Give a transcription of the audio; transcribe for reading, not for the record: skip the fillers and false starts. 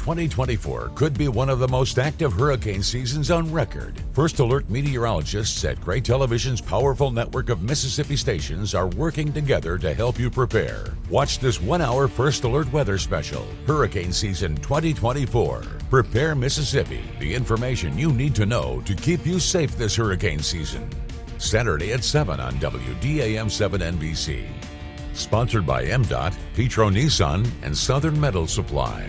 2024 could be one of the most active hurricane seasons on record. First Alert meteorologists at Gray Television's powerful network of Mississippi stations are working together to help you prepare. Watch this 1-hour First Alert weather special, Hurricane Season 2024. Prepare Mississippi, the information you need to know to keep you safe this hurricane season. Saturday at 7 on WDAM 7 NBC. Sponsored by MDOT, Petro Nissan, and Southern Metal Supply.